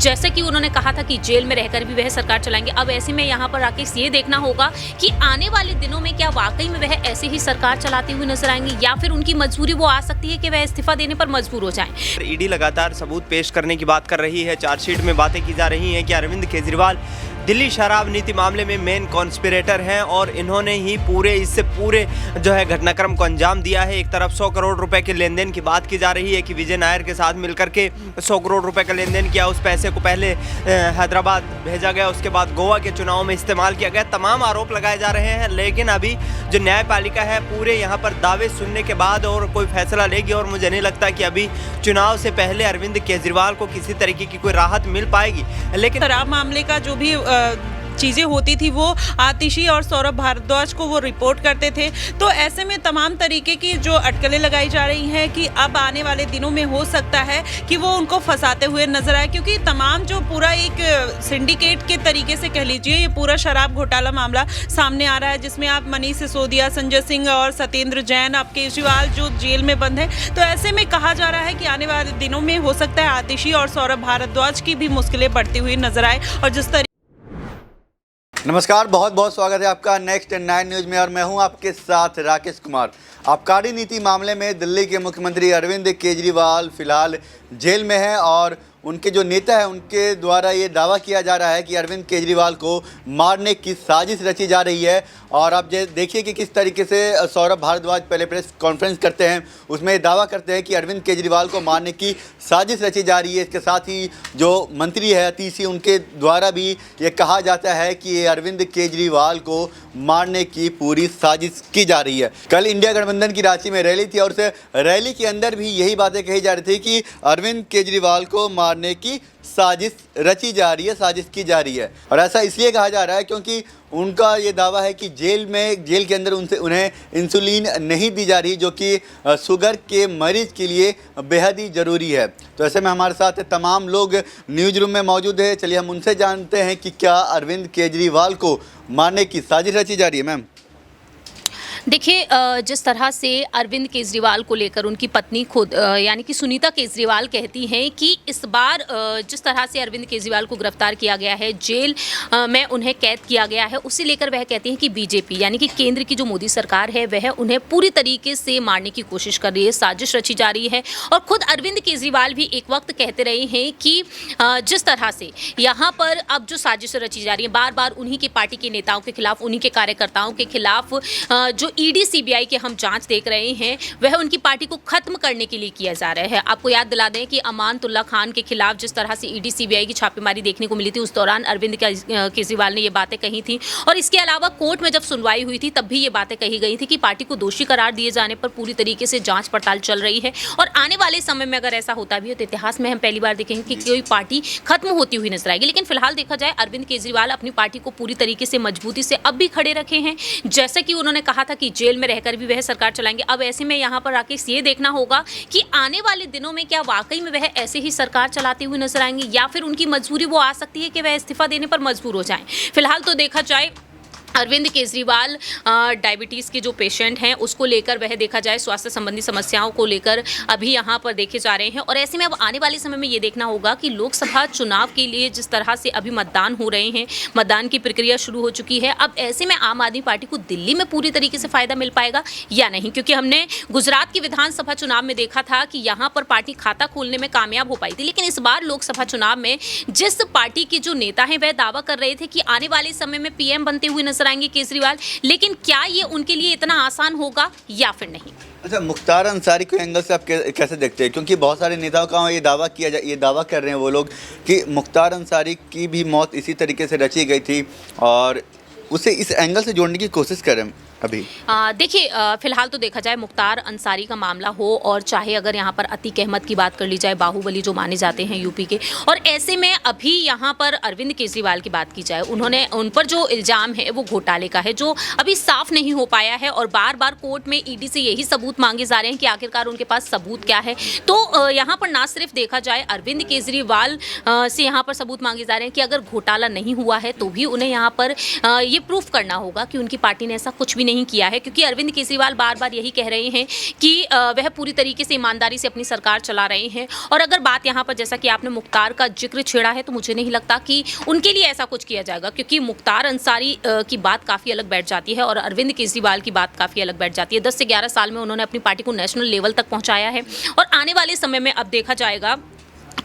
जैसे कि उन्होंने कहा था कि जेल में रहकर भी वह सरकार चलाएंगे। अब ऐसे में यहाँ पर राकेश ये देखना होगा कि आने वाले दिनों में क्या वाकई में वह ऐसे ही सरकार चलाती हुई नजर आएंगे या फिर उनकी मजबूरी वो आ सकती है कि वह इस्तीफा देने पर मजबूर हो जाएं। ईडी लगातार सबूत पेश करने की बात कर रही है। चार्जशीट में बातें की जा रही हैं कि अरविंद केजरीवाल दिल्ली शराब नीति मामले में मेन कॉन्स्पिरेटर हैं और इन्होंने ही इससे पूरे जो है घटनाक्रम को अंजाम दिया है। एक तरफ 100 करोड़ रुपए के लेन देन की बात की जा रही है कि विजय नायर के साथ मिलकर के 100 करोड़ रुपए का लेन देन किया। उस पैसे को पहले हैदराबाद भेजा गया, उसके बाद गोवा के चुनाव में इस्तेमाल किया गया। तमाम आरोप लगाए जा रहे हैं, लेकिन अभी जो न्यायपालिका है पूरे यहाँ पर दावे सुनने के बाद और कोई फैसला लेगी और मुझे नहीं लगता कि अभी चुनाव से पहले अरविंद केजरीवाल को किसी तरीके की कोई राहत मिल पाएगी। लेकिन शराब मामले का जो भी चीज़ें होती थी वो आतिशी और सौरभ भारद्वाज को वो रिपोर्ट करते थे। तो ऐसे में तमाम तरीके की जो अटकलें लगाई जा रही हैं कि अब आने वाले दिनों में हो सकता है कि वो उनको फंसाते हुए नजर आए, क्योंकि तमाम जो पूरा एक सिंडिकेट के तरीके से कह लीजिए ये पूरा शराब घोटाला मामला सामने आ रहा है, जिसमें आप मनीष सिसोदिया, संजय सिंह और सत्येंद्र जैन, अब केजरीवाल जो जेल में बंद है। तो ऐसे में कहा जा रहा है कि आने वाले दिनों में हो सकता है आतिशी और सौरभ भारद्वाज की भी मुश्किलें बढ़ती हुई नजर आए। और जिस तरीके नमस्कार, बहुत बहुत स्वागत है आपका नेक्स्ट 9 न्यूज़ में और मैं हूं आपके साथ राकेश कुमार। आबकारी नीति मामले में दिल्ली के मुख्यमंत्री अरविंद केजरीवाल फिलहाल जेल में हैं और उनके जो नेता हैं उनके द्वारा ये दावा किया जा रहा है कि अरविंद केजरीवाल को मारने की साजिश रची जा रही है। और आप देखिए कि किस तरीके से सौरभ भारद्वाज पहले प्रेस कॉन्फ्रेंस करते हैं, उसमें दावा करते हैं कि अरविंद केजरीवाल को मारने की साजिश रची जा रही है। इसके साथ ही जो मंत्री है अतीशी, उनके द्वारा भी ये कहा जाता है कि ये अरविंद केजरीवाल को मारने की पूरी साजिश की जा रही है। कल इंडिया गठबंधन की रांची में रैली थी और उस रैली के अंदर भी यही बातें कही जा रही थी कि अरविंद केजरीवाल को मारने की साजिश रची जा रही है, साजिश की जा रही है। और ऐसा इसलिए कहा जा रहा है क्योंकि उनका ये दावा है कि जेल के अंदर उन्हें इंसुलिन नहीं दी जा रही, जो कि शुगर के मरीज के लिए बेहद ही ज़रूरी है। तो ऐसे में हमारे साथ तमाम लोग न्यूज़ रूम में मौजूद है। चलिए हम उनसे जानते हैं कि क्या अरविंद केजरीवाल को मारने की साजिश रची जा रही है। मैम देखिए, जिस तरह से अरविंद केजरीवाल को लेकर उनकी पत्नी खुद यानी कि सुनीता केजरीवाल कहती हैं कि इस बार जिस तरह से अरविंद केजरीवाल को गिरफ्तार किया गया है, जेल में उन्हें कैद किया गया है, उसे लेकर वह कहती हैं कि बीजेपी यानी कि केंद्र की जो मोदी सरकार है वह उन्हें पूरी तरीके से मारने की कोशिश कर रही है, साजिश रची जा रही है। और खुद अरविंद केजरीवाल भी एक वक्त कहते रहे हैं कि जिस तरह से यहाँ पर अब जो साजिश रची जा रही है, बार बार उन्हीं की पार्टी के नेताओं के खिलाफ, उन्हीं के कार्यकर्ताओं के खिलाफ जो ईडी सीबीआई के हम जांच देख रहे हैं वह उनकी पार्टी को खत्म करने के लिए किया जा रहा है। आपको याद दिला दें कि अमानतुल्लाह खान के खिलाफ जिस तरह से ईडी सीबीआई की छापेमारी देखने को मिली थी, उस दौरान अरविंद केजरीवाल ने ये बातें कही थी। और इसके अलावा कोर्ट में जब सुनवाई हुई थी तब भी ये बातें कही गई थी कि पार्टी को दोषी करार दिए जाने पर पूरी तरीके से जांच पड़ताल चल रही है और आने वाले समय में अगर ऐसा होता भी है तो इतिहास में हम पहली बार देखेंगे कि कोई पार्टी खत्म होती हुई नजर आएगी। लेकिन फिलहाल देखा जाए अरविंद केजरीवाल अपनी पार्टी को पूरी तरीके से मजबूती से अब भी खड़े रखे हैं। जैसे कि उन्होंने कहा था कि जेल में रहकर भी वह सरकार चलाएंगे। अब ऐसे में यहाँ पर राकेश ये देखना होगा कि आने वाले दिनों में क्या वाकई में वह ऐसे ही सरकार चलाती हुई नजर आएंगे या फिर उनकी मजबूरी वो आ सकती है कि वह इस्तीफा देने पर मजबूर हो जाएं। फिलहाल तो देखा जाए अरविंद केजरीवाल डायबिटीज़ के जो पेशेंट हैं उसको लेकर वह देखा जाए स्वास्थ्य संबंधी समस्याओं को लेकर अभी यहाँ पर देखे जा रहे हैं। और ऐसे में अब आने वाले समय में ये देखना होगा कि लोकसभा चुनाव के लिए जिस तरह से अभी मतदान हो रहे हैं, मतदान की प्रक्रिया शुरू हो चुकी है। अब ऐसे में आम आदमी पार्टी को दिल्ली में पूरी तरीके से फ़ायदा मिल पाएगा या नहीं, क्योंकि हमने गुजरात की विधानसभा चुनाव में देखा था कि यहाँ पर पार्टी खाता खोलने में कामयाब हो पाई थी। लेकिन इस बार लोकसभा चुनाव में जिस पार्टी के जो नेता हैं वह दावा कर रहे थे कि आने वाले समय में पीएम बनते हुए नजर आएंगे केजरीवाल, लेकिन क्या ये उनके लिए इतना आसान होगा या फिर नहीं? अच्छा, मुख्तार अंसारी को एंगल से आप कैसे देखते हैं? क्योंकि बहुत सारे नेताओं का ये दावा कर रहे हैं वो लोग कि मुख्तार अंसारी की भी मौत इसी तरीके से रची गई थी और उसे इस एंगल से जोड़ने की कोशिश कर रहे हैं अभी। देखिए, फिलहाल तो देखा जाए मुख्तार अंसारी का मामला हो और चाहे अगर यहाँ पर अतीक अहमद की बात कर ली जाए, बाहुबली जो माने जाते हैं यूपी के, और ऐसे में अभी यहाँ पर अरविंद केजरीवाल की बात की जाए, उन पर जो इल्ज़ाम है वो घोटाले का है जो अभी साफ नहीं हो पाया है और बार बार कोर्ट में ईडी से यही सबूत मांगे जा रहे हैं कि आखिरकार उनके पास सबूत क्या है। तो यहाँ पर ना सिर्फ देखा जाए अरविंद केजरीवाल से यहाँ पर सबूत मांगे जा रहे हैं कि अगर घोटाला नहीं हुआ है तो भी उन्हें यहाँ पर ये प्रूफ करना होगा कि उनकी पार्टी ने ऐसा कुछ भी नहीं किया है, क्योंकि अरविंद केजरीवाल बार बार यही कह रहे हैं कि वह पूरी तरीके से ईमानदारी से अपनी सरकार चला रहे हैं। और अगर बात यहाँ पर जैसा कि आपने मुख्तार का जिक्र छेड़ा है, तो मुझे नहीं लगता कि उनके लिए ऐसा कुछ किया जाएगा, क्योंकि मुख्तार अंसारी की बात काफ़ी अलग बैठ जाती है और अरविंद केजरीवाल की बात काफ़ी अलग बैठ जाती है। 10 से 11 साल में उन्होंने अपनी पार्टी को नेशनल लेवल तक पहुँचाया है और आने वाले समय में अब देखा जाएगा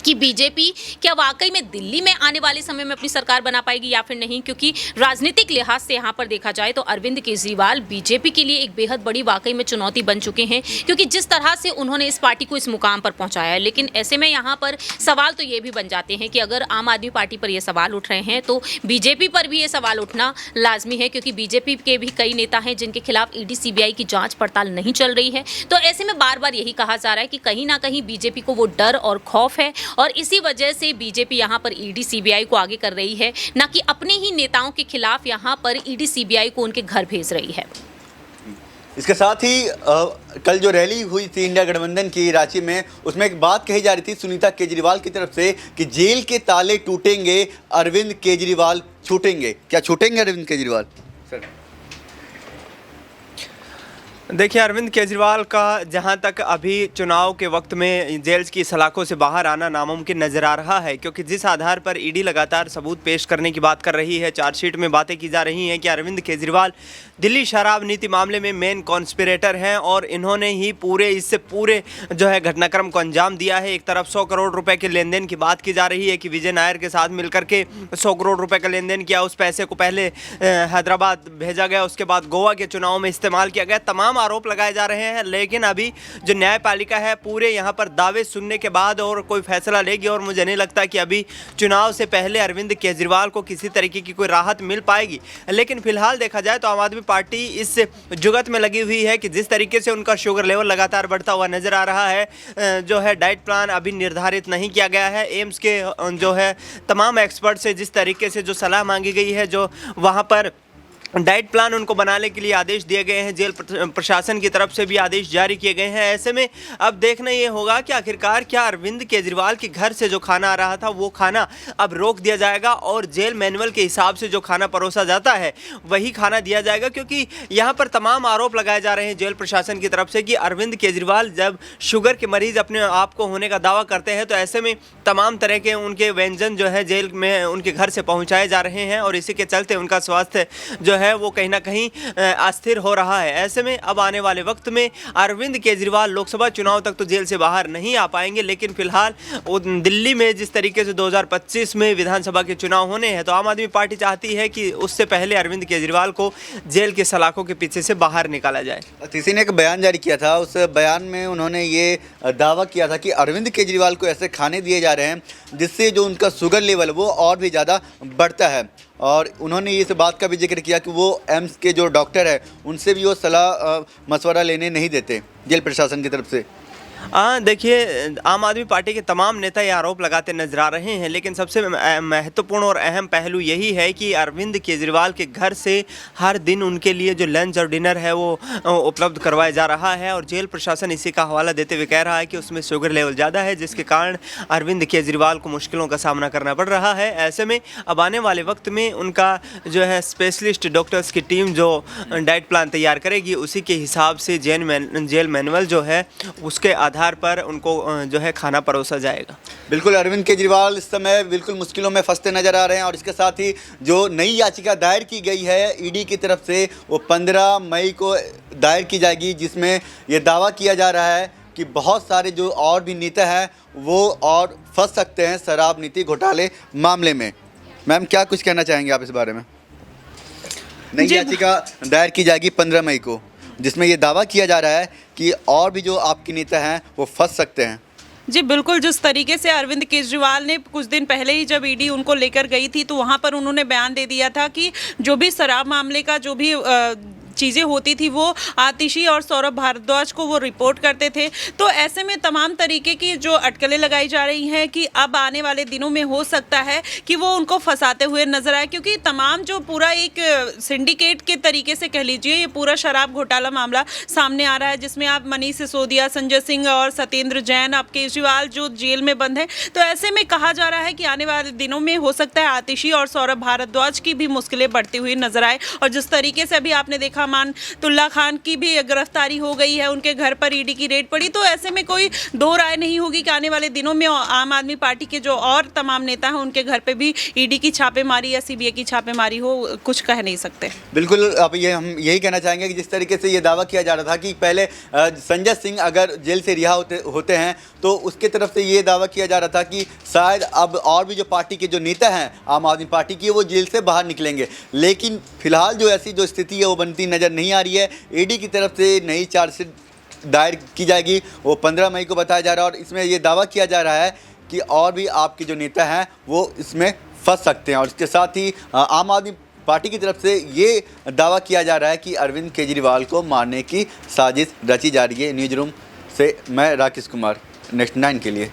कि बीजेपी क्या वाकई में दिल्ली में आने वाले समय में अपनी सरकार बना पाएगी या फिर नहीं, क्योंकि राजनीतिक लिहाज से यहाँ पर देखा जाए तो अरविंद केजरीवाल बीजेपी के लिए एक बेहद बड़ी वाकई में चुनौती बन चुके हैं, क्योंकि जिस तरह से उन्होंने इस पार्टी को इस मुकाम पर पहुँचाया है। लेकिन ऐसे में यहाँ पर सवाल तो ये भी बन जाते हैं कि अगर आम आदमी पार्टी पर ये सवाल उठ रहे हैं तो बीजेपी पर भी ये सवाल उठना लाजमी है, क्योंकि बीजेपी के भी कई नेता हैं जिनके खिलाफ ईडी सीबीआई की जाँच पड़ताल नहीं चल रही है। तो ऐसे में बार बार यही कहा जा रहा है कि कहीं ना कहीं बीजेपी को वो डर और खौफ है और इसी वजह से बीजेपी यहाँ पर ईडी सीबीआई को आगे कर रही है, ना कि अपने ही नेताओं के खिलाफ यहाँ पर ईडी सीबीआई को उनके घर भेज रही है। इसके साथ ही कल जो रैली हुई थी इंडिया गठबंधन की रांची में, उसमें एक बात कही जा रही थी सुनीता केजरीवाल की तरफ से कि जेल के ताले टूटेंगे, अरविंद केजरीवाल छूटेंगे। क्या छूटेंगे अरविंद केजरीवाल? सर देखिए, अरविंद केजरीवाल का जहां तक अभी चुनाव के वक्त में जेल की सलाखों से बाहर आना नामुमकिन नज़र आ रहा है, क्योंकि जिस आधार पर ईडी लगातार सबूत पेश करने की बात कर रही है, चार्जशीट में बातें की जा रही हैं कि अरविंद केजरीवाल दिल्ली शराब नीति मामले में मेन कॉन्स्पिरेटर हैं और इन्होंने ही इससे पूरे जो है घटनाक्रम को अंजाम दिया है। एक तरफ 100 करोड़ रुपए के लेन देन की बात की जा रही है कि विजय नायर के साथ मिलकर के 100 करोड़ रुपए का लेन देन किया, उस पैसे को पहले हैदराबाद भेजा गया, उसके बाद गोवा के चुनाव में इस्तेमाल किया गया। तमाम आरोप लगाए जा रहे हैं, लेकिन अभी जो न्यायपालिका है पूरे यहाँ पर दावे सुनने के बाद और कोई फैसला लेगी और मुझे नहीं लगता कि अभी चुनाव से पहले अरविंद केजरीवाल को किसी तरीके की कोई राहत मिल पाएगी। लेकिन फिलहाल देखा जाए तो आम आदमी पार्टी इस जुगत में लगी हुई है कि जिस तरीके से उनका शुगर लेवल लगातार बढ़ता हुआ नजर आ रहा है, जो है डाइट प्लान अभी निर्धारित नहीं किया गया है। एम्स के जो है तमाम एक्सपर्ट से जिस तरीके से जो सलाह मांगी गई है, जो वहाँ पर डाइट प्लान उनको बनाने के लिए आदेश दिए गए हैं, जेल प्रशासन की तरफ से भी आदेश जारी किए गए हैं। ऐसे में अब देखना ये होगा कि आखिरकार क्या अरविंद केजरीवाल के घर से जो खाना आ रहा था वो खाना अब रोक दिया जाएगा और जेल मैनुअल के हिसाब से जो खाना परोसा जाता है वही खाना दिया जाएगा, क्योंकि यहाँ पर तमाम आरोप लगाए जा रहे हैं जेल प्रशासन की तरफ से कि अरविंद केजरीवाल जब शुगर के मरीज अपने आप को होने का दावा करते हैं तो ऐसे में तमाम तरह के उनके व्यंजन जो है जेल में उनके घर से पहुँचाए जा रहे हैं और इसी के चलते उनका स्वास्थ्य जो है वो कहीं ना कहीं अस्थिर हो रहा है। ऐसे में अब आने वाले वक्त में अरविंद केजरीवाल लोकसभा चुनाव तक तो जेल से बाहर नहीं आ पाएंगे, लेकिन फिलहाल दिल्ली में जिस तरीके से 2025 में विधानसभा के चुनाव होने हैं तो आम आदमी पार्टी चाहती है कि उससे पहले अरविंद केजरीवाल को जेल के सलाखों के पीछे से बाहर निकाला जाए। किसी ने एक बयान जारी किया था, उस बयान में उन्होंने ये दावा किया था कि अरविंद केजरीवाल को ऐसे खाने दिए जा रहे हैं जिससे जो उनका शुगर लेवल वो और भी ज़्यादा बढ़ता है। और उन्होंने इस बात का भी जिक्र किया कि वो एम्स के जो डॉक्टर है उनसे भी वो सलाह मशवरा लेने नहीं देते जेल प्रशासन की तरफ से। देखिए, आम आदमी पार्टी के तमाम नेता ये आरोप लगाते नजर आ रहे हैं, लेकिन सबसे महत्वपूर्ण और अहम पहलू यही है कि अरविंद केजरीवाल के घर से हर दिन उनके लिए जो लंच और डिनर है वो उपलब्ध करवाया जा रहा है और जेल प्रशासन इसी का हवाला देते हुए कह रहा है कि उसमें शुगर लेवल ज़्यादा है, जिसके कारण अरविंद केजरीवाल को मुश्किलों का सामना करना पड़ रहा है। ऐसे में अब आने वाले वक्त में उनका जो है स्पेशलिस्ट डॉक्टर्स की टीम जो डाइट प्लान तैयार करेगी उसी के हिसाब से जेल मैनुअल जो है उसके आधार पर उनको जो है खाना परोसा जाएगा। बिल्कुल, अरविंद केजरीवाल इस समय बिल्कुल मुश्किलों में फंसते नजर आ रहे हैं और इसके साथ ही जो नई याचिका दायर की गई है ईडी की तरफ से वो 15 मई को दायर की जाएगी, जिसमें ये दावा किया जा रहा है कि बहुत सारे जो और भी नेता हैं वो और फंस सकते हैं शराब नीति घोटाले मामले में। मैम, क्या कुछ कहना चाहेंगे आप इस बारे में? नई याचिका दायर की जाएगी 15 मई को, जिसमें ये दावा किया जा रहा है कि और भी जो आपके नेता हैं वो फंस सकते हैं। जी बिल्कुल, जिस तरीके से अरविंद केजरीवाल ने कुछ दिन पहले ही जब ईडी उनको लेकर गई थी तो वहाँ पर उन्होंने बयान दे दिया था कि जो भी शराब मामले का जो भी चीज़ें होती थी वो आतिशी और सौरभ भारद्वाज को वो रिपोर्ट करते थे। तो ऐसे में तमाम तरीके की जो अटकलें लगाई जा रही हैं कि अब आने वाले दिनों में हो सकता है कि वो उनको फंसाते हुए नजर आए, क्योंकि तमाम जो पूरा एक सिंडिकेट के तरीके से कह लीजिए ये पूरा शराब घोटाला मामला सामने आ रहा है, जिसमें आप मनीष सिसोदिया, संजय सिंह और सत्येंद्र जैन, अब केजरीवाल जो जेल में बंद है। तो ऐसे में कहा जा रहा है कि आने वाले दिनों में हो सकता है आतिशी और सौरभ भारद्वाज की भी मुश्किलें बढ़ती हुई नजर आए। और जिस तरीके से अभी आपने देखा अमानतुल्ला खान की भी गिरफ्तारी हो गई है, उनके घर पर ईडी की रेड पड़ी। तो ऐसे में कोई दो राय नहीं होगी कि आने वाले दिनों में आम आदमी पार्टी के जो और तमाम नेता हैं उनके घर पे भी ईडी की छापेमारी या सीबीआई की छापेमारी हो, कुछ कह नहीं सकते। बिल्कुल, अब ये हम यही कहना चाहेंगे कि जिस तरीके से ये दावा किया जा रहा था कि पहले संजय सिंह अगर जेल से रिहा होते हैं तो उसके तरफ से ये दावा किया जा रहा था कि शायद अब और भी जो पार्टी के जो नेता हैं आम आदमी पार्टी की, वो जेल से बाहर निकलेंगे। लेकिन फिलहाल जो ऐसी जो स्थिति है वो बनती नज़र नहीं आ रही है। ईडी की तरफ से नई चार्जशीट दायर की जाएगी, वो 15 मई को बताया जा रहा है और इसमें ये दावा किया जा रहा है कि और भी आपके जो नेता हैं वो इसमें फंस सकते हैं। और इसके साथ ही आम आदमी पार्टी की तरफ से ये दावा किया जा रहा है कि अरविंद केजरीवाल को मारने की साजिश रची जा रही है। न्यूज़ रूम से मैं राकेश कुमार, नेक्स्ट 9 के लिए।